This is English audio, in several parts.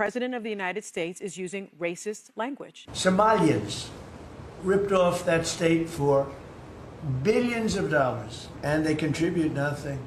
President of the United States is using racist language. Somalians ripped off that state for billions of dollars, and they contribute nothing.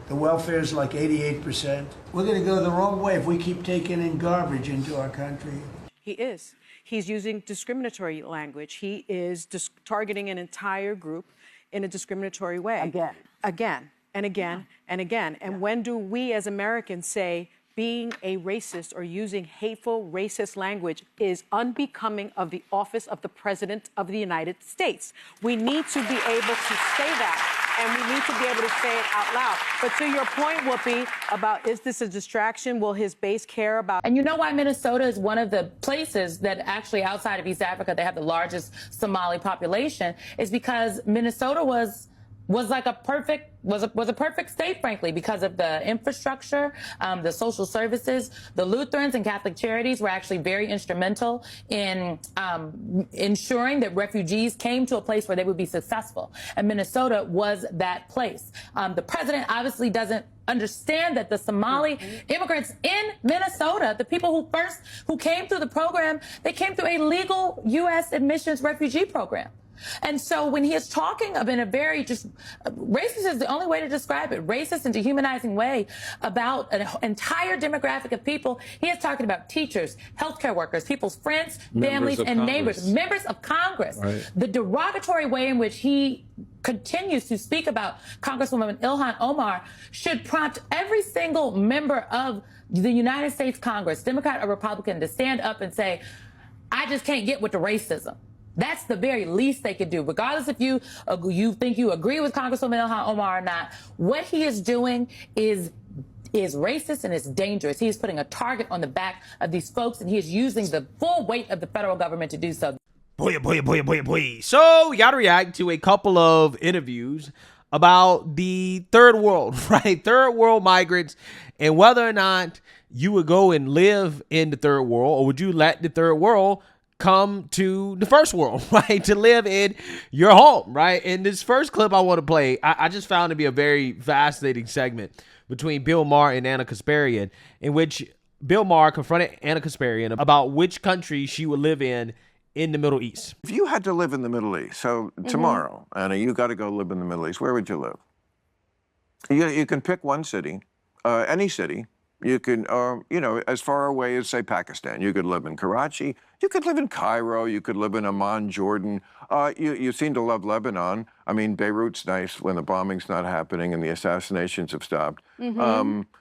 The welfare is like 88%. We're going to go the wrong way if we keep taking in garbage into our country. He is. He's using discriminatory language. He is targeting an entire group in a discriminatory way. Again, and again, and again. And when do we as Americans say being a racist or using hateful racist language is unbecoming of the office of the President of the United States? We need to be able to say that, and we need to be able to say it out loud. But to your point, Whoopi, about is this a distraction? Will his base care about... And you know why Minnesota is one of the places that actually outside of East Africa, they have the largest Somali population, is because Minnesota was a perfect state, frankly, because of the infrastructure, the social services. The Lutherans and Catholic Charities were actually very instrumental in ensuring that refugees came to a place where they would be successful. And Minnesota was that place. The president obviously doesn't understand that the Somali immigrants in Minnesota, the people who came through the program, they came through a legal U.S. admissions refugee program. And so when he is talking in a very racist is the only way to describe it, racist and dehumanizing way about an entire demographic of people, he is talking about teachers, healthcare workers, people's friends, families, and neighbors, members of Congress. Right. The derogatory way in which he continues to speak about Congresswoman Ilhan Omar should prompt every single member of the United States Congress, Democrat or Republican, to stand up and say, I just can't get with the racism. That's the very least they could do, regardless if you think you agree with Congresswoman Ilhan Omar or not. What he is doing is racist and is dangerous. He is putting a target on the back of these folks, and he is using the full weight of the federal government to do so. Boy. So we got to react to a couple of interviews about the third world, right? Third world migrants, and whether or not you would go and live in the third world, or would you let the third world come to the first world, right, to live in your home, right? In this first clip I want to play, I just found it to be a very fascinating segment between Bill Maher and Anna Kasparian, in which Bill Maher confronted Anna Kasparian about which country she would live in the Middle East. If you had to live in the Middle East, so tomorrow, Anna, you got to go live in the Middle East, where would you live? You can pick one city, any city. You can, as far away as, say, Pakistan. You could live in Karachi. You could live in Cairo. You could live in Amman, Jordan. You seem to love Lebanon. I mean, Beirut's nice when the bombing's not happening and the assassinations have stopped.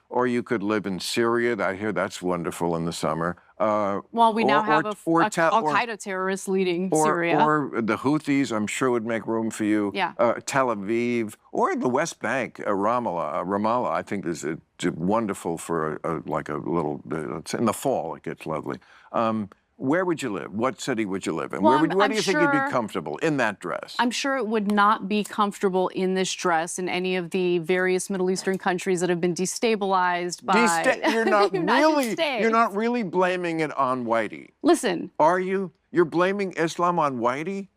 Or you could live in Syria. I hear that's wonderful in the summer. Well, we now have Al-Qaeda terrorists leading Syria. Or the Houthis, I'm sure, would make room for you. Yeah. Tel Aviv, or the West Bank, Ramallah, I think is wonderful for like a little, in the fall, it gets lovely. Where would you live? What city would you live in? Well, where do you think you'd be comfortable in that dress? I'm sure it would not be comfortable in this dress in any of the various Middle Eastern countries that have been destabilized by you're not really, you're not really blaming it on Whitey. Listen. Are you? You're blaming Islam on Whitey?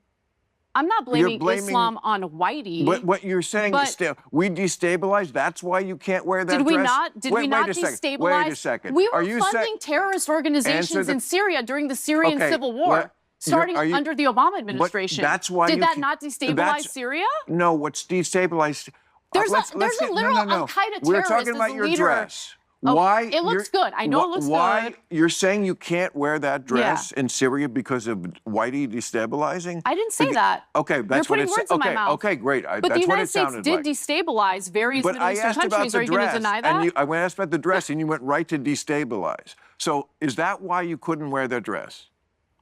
I'm not blaming Islam on Whitey. What you're saying is we destabilized. That's why you can't wear that dress? Did we not destabilize? Wait a second. We were funding terrorist organizations in Syria during the Syrian civil war, starting under the Obama administration. That's why Did that not destabilize Syria? No, what's destabilized? There's a literal Al-Qaeda terrorist. We're talking about your dress. Oh, why it looks good. I know it looks good. You're saying you can't wear that dress in Syria because of Whitey destabilizing? I didn't say that. Okay, that's what it said. Okay, okay, great. But the United States did destabilize various Middle Eastern countries. Are you going to deny that? I asked about the dress, and you went right to destabilize. So is that why you couldn't wear that dress?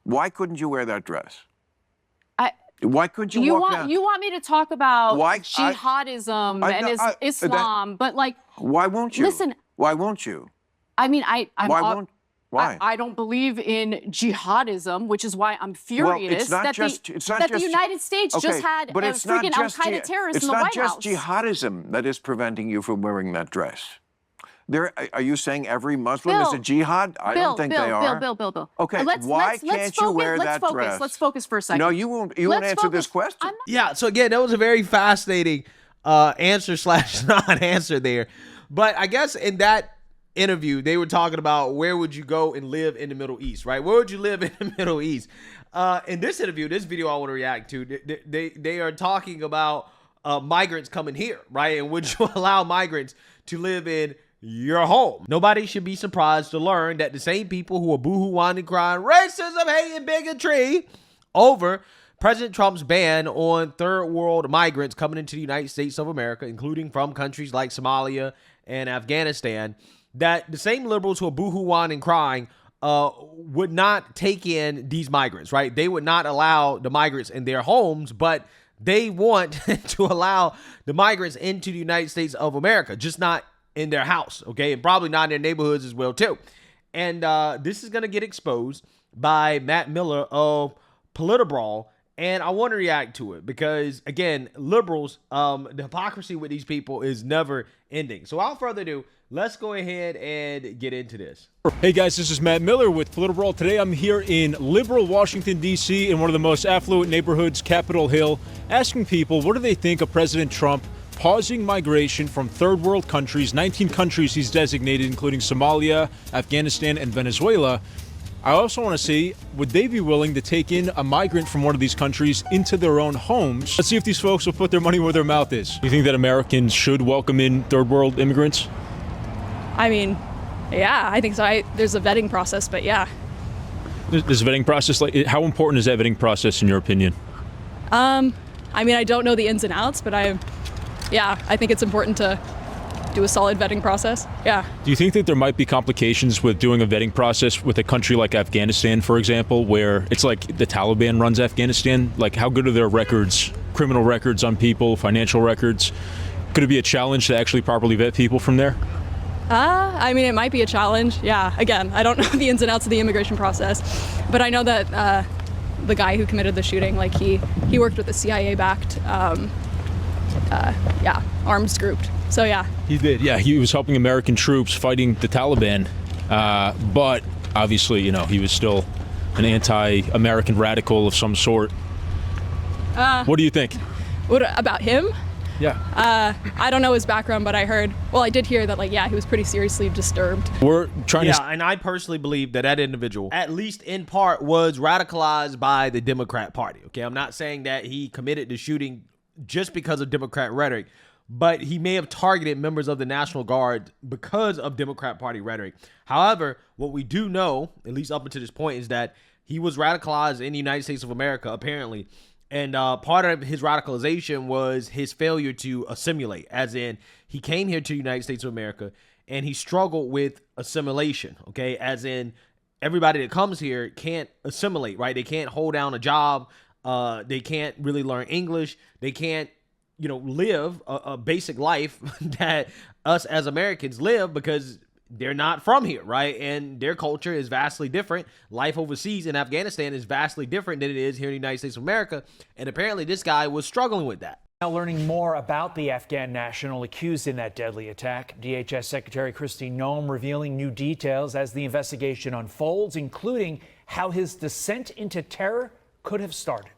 Why couldn't you wear that dress? Why could you walk down? You want me to talk about jihadism and Islam, but like... Why won't you? Listen... Why won't you? I mean, Why? I don't believe in jihadism, which is why I'm furious that the United States just had a freaking Al-Qaeda terrorist in the White House. It's not just jihadism that is preventing you from wearing that dress. Are you saying every Muslim is a jihad? I don't think they are. Bill. Okay, why can't you wear that dress? Let's focus for a second. No, you won't answer this question. Yeah, so again, that was a very fascinating answer / non-answer there. But I guess in interview, they were talking about where would you go and live in the Middle East, right? Where would you live in the Middle East? In this interview, this video I want to react to, they are talking about migrants coming here, right? And would you allow migrants to live in your home? Nobody should be surprised to learn that the same people who are boo-hoo-whining, crying racism, hate, and bigotry over President Trump's ban on third world migrants coming into the United States of America, including from countries like Somalia and Afghanistan, that the same liberals who are boo-hoo-whining and crying would not take in these migrants, right? They would not allow the migrants in their homes, but they want to allow the migrants into the United States of America, just not in their house, okay? And probably not in their neighborhoods as well, too. And this is going to get exposed by Matt Miller of Politibrawl, and I want to react to it because, again, liberals, the hypocrisy with these people is never ending. So without further ado, let's go ahead and get into this. Hey guys, this is Matt Miller with Politibrawl. Today I'm here in liberal Washington, D.C., in one of the most affluent neighborhoods, Capitol Hill, asking people what do they think of President Trump pausing migration from third world countries, 19 countries he's designated, including Somalia, Afghanistan, and Venezuela. I also want to see, would they be willing to take in a migrant from one of these countries into their own homes? Let's see if these folks will put their money where their mouth is. You think that Americans should welcome in third world immigrants? I mean, yeah, I think so. There's a vetting process, but yeah. There's a vetting process. Like, how important is that vetting process in your opinion? I mean, I don't know the ins and outs, but I think it's important to do a solid vetting process. Yeah. Do you think that there might be complications with doing a vetting process with a country like Afghanistan, for example, where it's like the Taliban runs Afghanistan? Like, how good are their records, criminal records on people, financial records? Could it be a challenge to actually properly vet people from there? I mean, it might be a challenge. Yeah. Again, I don't know the ins and outs of the immigration process, but I know that the guy who committed the shooting, like he worked with a CIA-backed, arms group. So yeah. He did. Yeah, he was helping American troops fighting the Taliban, but obviously, you know, he was still an anti-American radical of some sort. What do you think? What about him? Yeah. I don't know his background, but I did hear that, like, yeah, he was pretty seriously disturbed. We're trying to... and I personally believe that that individual, at least in part, was radicalized by the Democrat Party, okay? I'm not saying that he committed the shooting just because of Democrat rhetoric, but he may have targeted members of the National Guard because of Democrat Party rhetoric. However, what we do know, at least up until this point, is that he was radicalized in the United States of America, apparently. And part of his radicalization was his failure to assimilate, as in he came here to the United States of America and he struggled with assimilation, okay? As in everybody that comes here can't assimilate, right? They can't hold down a job. They can't really learn English. They can't, live a basic life that us as Americans live because they're not from here, right? And their culture is vastly different. Life overseas in Afghanistan is vastly different than it is here in the United States of America. And apparently this guy was struggling with that. Now learning more about the Afghan national accused in that deadly attack. DHS Secretary Kristi Noem revealing new details as the investigation unfolds, including how his descent into terror could have started.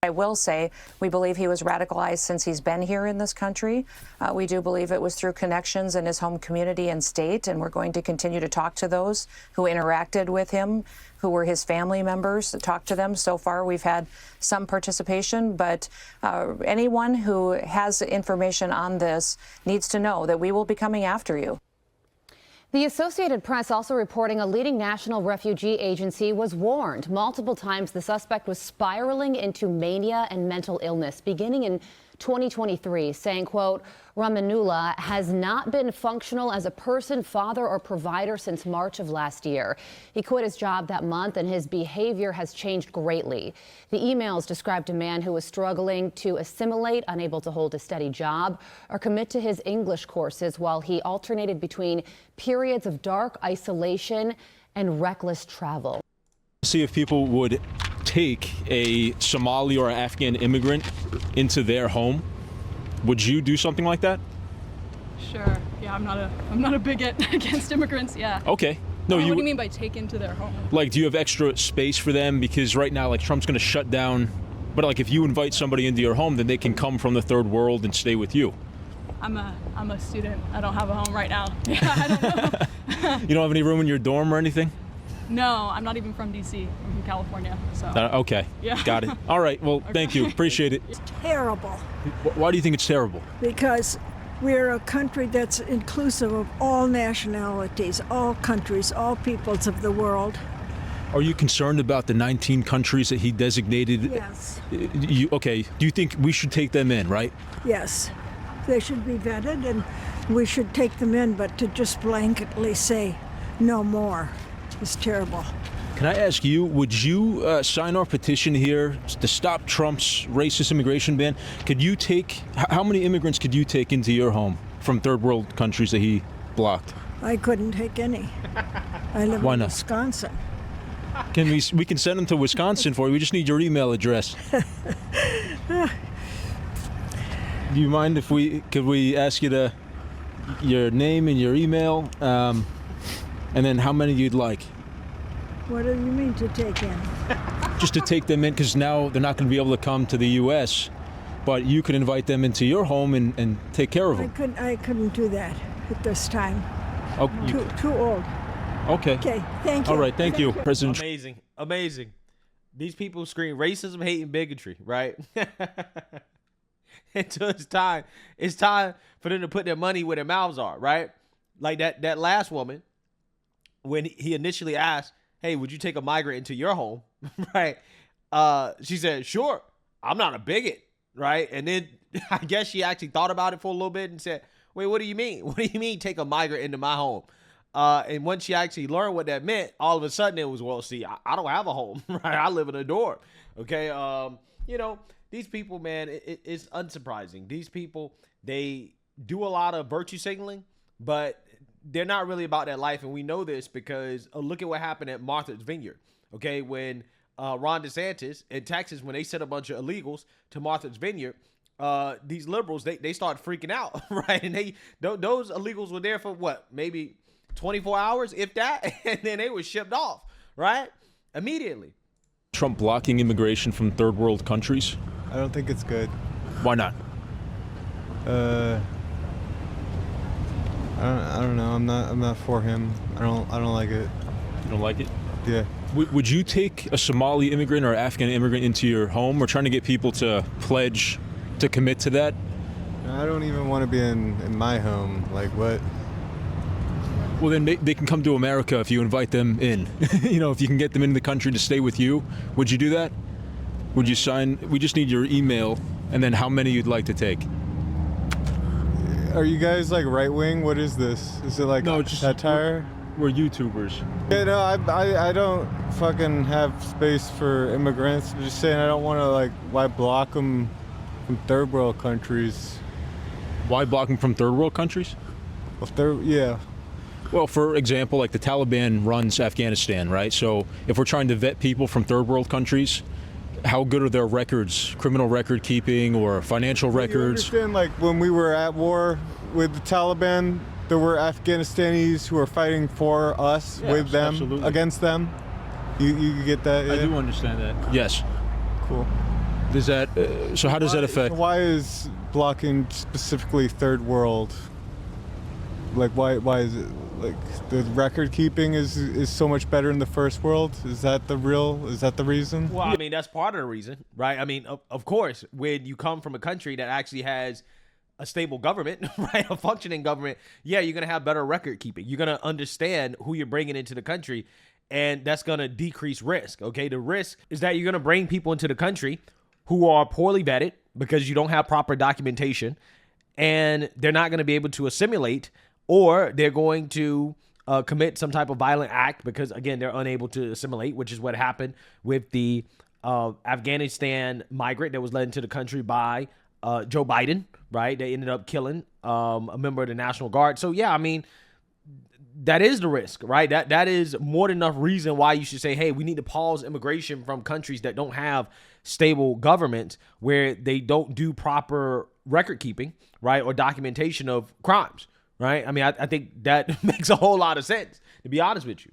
I will say we believe he was radicalized since he's been here in this country. We do believe it was through connections in his home community and state, and we're going to continue to talk to those who interacted with him, who were his family members, talk to them. So far, we've had some participation, but anyone who has information on this needs to know that we will be coming after you. The Associated Press also reporting a leading national refugee agency was warned multiple times the suspect was spiraling into mania and mental illness beginning in 2023, saying, quote, Ramanullah has not been functional as a person, father, or provider since March of last year. He quit his job that month and his behavior has changed greatly. The emails described a man who was struggling to assimilate, unable to hold a steady job, or commit to his English courses while he alternated between periods of dark isolation and reckless travel. See if people would take a Somali or Afghan immigrant into their home. Would you do something like that? Sure. Yeah, I'm not a bigot against immigrants. Yeah. Okay. No, what do you mean by take into their home? Like, do you have extra space for them? Because right now, like, Trump's going to shut down. But like, if you invite somebody into your home, then they can come from the third world and stay with you. I'm a student. I don't have a home right now. Yeah, I don't know. You don't have any room in your dorm or anything? No, I'm not even from DC. I'm from California. So. Okay. Yeah. Got it. All right. Well, thank you. Appreciate it. Terrible. Why do you think it's terrible? Because we're a country that's inclusive of all nationalities, all countries, all peoples of the world. Are you concerned about the 19 countries that he designated? Yes. Okay. Do you think we should take them in, right? Yes. They should be vetted and we should take them in, but to just blanketly say no more is terrible. Can I ask you, would you sign our petition here to stop Trump's racist immigration ban? Could you take, how many immigrants could you take into your home from third world countries that he blocked? I couldn't take any. I live in Wisconsin. We can send them to Wisconsin for you. We just need your email address. Do you mind if could we ask you your name and your email, and then how many you'd like? What do you mean to take in? Just to take them in, because now they're not going to be able to come to the U.S., but you could invite them into your home and take care of them. I couldn't do that at this time. Oh, too old. Okay. Okay, thank you. All right, thank you, President. Amazing. These people scream racism, hate, and bigotry, right? Until it's time for them to put their money where their mouths are, right? Like that last woman, when he initially asked, hey, would you take a migrant into your home, right? She said, sure, I'm not a bigot, right? And then I guess she actually thought about it for a little bit and said, wait, what do you mean? What do you mean take a migrant into my home? And once she actually learned what that meant, all of a sudden it was, well, see, I don't have a home, right? I live in a dorm, okay? These people, man, it's unsurprising. These people, they do a lot of virtue signaling, but they're not really about that life. And we know this because look at what happened at Martha's Vineyard, okay? When Ron DeSantis in Texas, when they sent a bunch of illegals to Martha's Vineyard, these liberals, they start freaking out, right? And those illegals were there for what, maybe 24 hours, if that, and then they were shipped off, right? Immediately. Trump blocking immigration from third world countries? I don't think it's good. Why not? I don't know. I'm not for him. I don't like it. You don't like it? Yeah. Would you take a Somali immigrant or Afghan immigrant into your home? We're trying to get people to pledge to commit to that. I don't even want to be in my home. Like what? Well, then they can come to America if you invite them in. If you can get them into the country to stay with you, would you do that? Would you sign? We just need your email and then how many you'd like to take. Are you guys like right wing? What is this? Is it like satire? We're YouTubers. Yeah, no, I don't fucking have space for immigrants. I'm just saying I don't want to why block them from third world countries? Why block them from third world countries? Yeah. Well, for example, like the Taliban runs Afghanistan, right? So if we're trying to vet people from third world countries, how good are their records, criminal record keeping or financial records? You understand, when we were at war with the Taliban, there were Afghanistanis who were fighting for us, with them, absolutely. Against them. You get that? Yeah? I do understand that. Yes. Cool. Does that? So how does that affect? So why is blocking specifically third world? Why is it? The record keeping is so much better in the first world? Is that the reason? Well, I mean, that's part of the reason, right? I mean, of course, when you come from a country that actually has a stable government, right? A functioning government, yeah, you're going to have better record keeping. You're going to understand who you're bringing into the country, and that's going to decrease risk, okay? The risk is that you're going to bring people into the country who are poorly vetted because you don't have proper documentation, and they're not going to be able to assimilate, or they're going to commit some type of violent act because, again, they're unable to assimilate, which is what happened with the Afghanistan migrant that was led into the country by Joe Biden, right? They ended up killing a member of the National Guard. So, yeah, I mean, that is the risk, right? That is more than enough reason why you should say, hey, we need to pause immigration from countries that don't have stable governments, where they don't do proper record keeping, right, or documentation of crimes. Right. I mean, I think that makes a whole lot of sense, to be honest with you.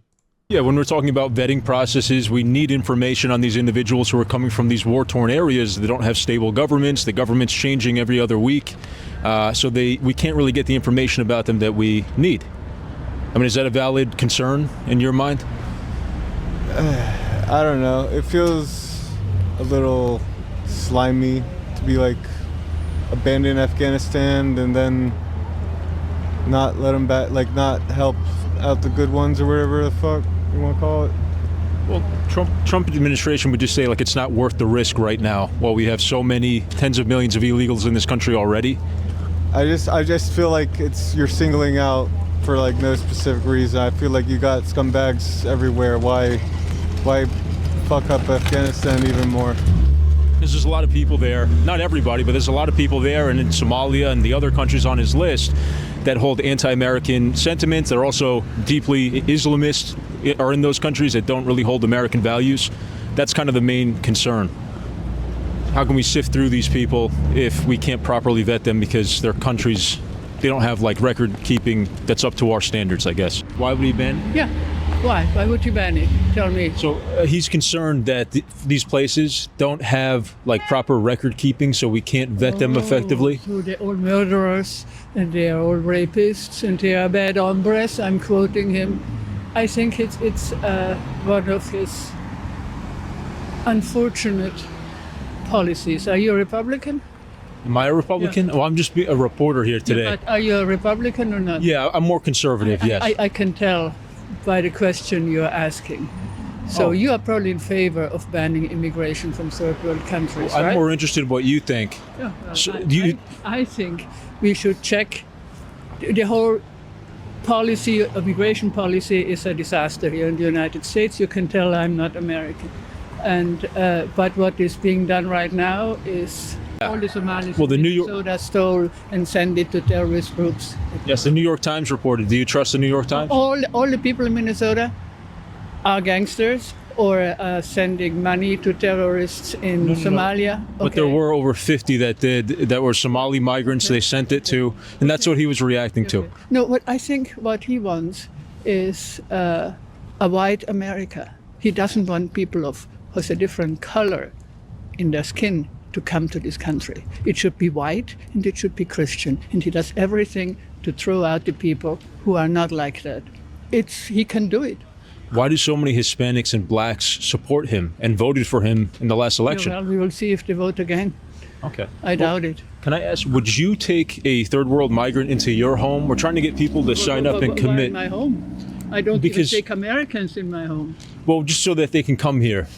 Yeah, when we're talking about vetting processes, we need information on these individuals who are coming from these war-torn areas. They don't have stable governments. The government's changing every other week. so we can't really get the information about them that we need. I mean, is that a valid concern in your mind? I don't know. It feels a little slimy to be like abandon Afghanistan and then not let them back, like not help out the good ones or whatever the fuck you want to call it. Well, Trump administration would just say like it's not worth the risk right now while we have so many tens of millions of illegals in this country already. I just feel like you're singling out for like no specific reason. I feel like you got scumbags everywhere. Why fuck up Afghanistan even more? There's a lot of people there, not everybody, but there's a lot of people there and in Somalia and the other countries on his list that hold anti-American sentiments. They're also deeply Islamist, are in those countries that don't really hold American values. That's kind of the main concern. How can we sift through these people if we can't properly vet them because their countries, they don't have like record keeping that's up to our standards, I guess. Why would he ban? Yeah. Why? Why would you ban it? Tell me. So he's concerned that these places don't have like proper record keeping, so we can't vet them effectively. So they're all murderers and they are all rapists and they are bad hombres. I'm quoting him. I think it's one of his unfortunate policies. Are you a Republican? Am I a Republican? Yeah. Well, I'm just a reporter here today. Yeah, but are you a Republican or not? Yeah, I'm more conservative, yes. I can tell by the question you're asking. So you are probably in favor of banning immigration from third world countries, I'm right? more interested in what you think. Yeah, well, So, I think we should check. The whole policy, immigration policy, is a disaster here in the United States. You can tell I'm not American. And but what is being done right now is all the Somalis in Minnesota stole and send it to terrorist groups. Yes, the New York Times reported. Do you trust the New York Times? All the people in Minnesota are gangsters or sending money to terrorists in Somalia. But Okay. there were over 50 that were Somali migrants. They sent it to, and that's what he was reacting to. No, I think what he wants is a white America. He doesn't want people of a different color in their skin to come to this country. It should be white and it should be Christian. And he does everything to throw out the people who are not like that. He can do it. Why do so many Hispanics and blacks support him and voted for him in the last election? Well, we will see if they vote again. Okay. I doubt it. Can I ask, would you take a third world migrant into your home? We're trying to get people to sign up and Why commit. in my home? I don't even take Americans in my home. Well, just so that they can come here.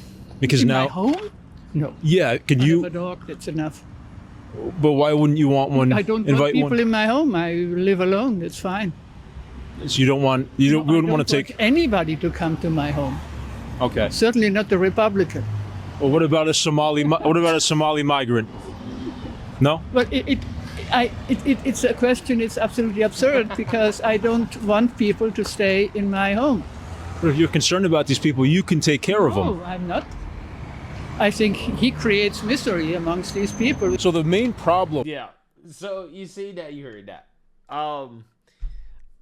Because in now. my home? No. Yeah, can I you? have a dog, that's enough. But why wouldn't you want one? I don't want people in my home. I live alone. It's fine. So you don't want wouldn't want to take anybody to come to my home. Okay. Certainly not the Republican. Well, what about a Somali? What about a Somali migrant? No. But it's a question. It's absolutely absurd because I don't want people to stay in my home. But if you're concerned about these people, you can take care of them. No, I'm not. I think he creates misery amongst these people. So the main problem. Yeah. So you see that, you heard that.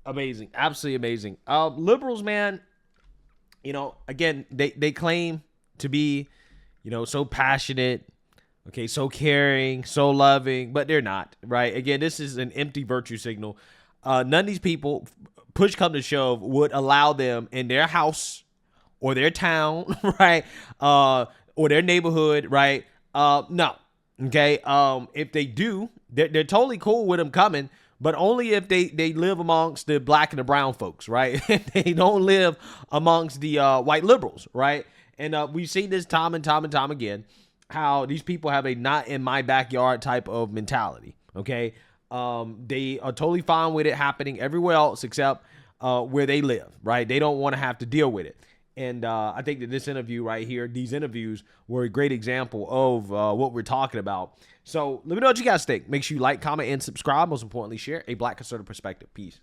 Amazing. Absolutely amazing. Liberals, man, you know, again, they claim to be, you know, so passionate, okay, so caring, so loving, but they're not, right? Again, this is an empty virtue signal. None of these people, push come to shove, would allow them in their house or their town, right? Or their neighborhood, right? No. Okay. If they do, they're totally cool with them coming, but only if they live amongst the black and the brown folks, right? They don't live amongst the white liberals, right? And we've seen this time and time and time again, how these people have a not in my backyard type of mentality. Okay. They are totally fine with it happening everywhere else except where they live, right? They don't want to have to deal with it. And I think that this interview right here, these interviews were a great example of what we're talking about. So let me know what you guys think. Make sure you like, comment, and subscribe. Most importantly, share a Black conservative perspective. Peace.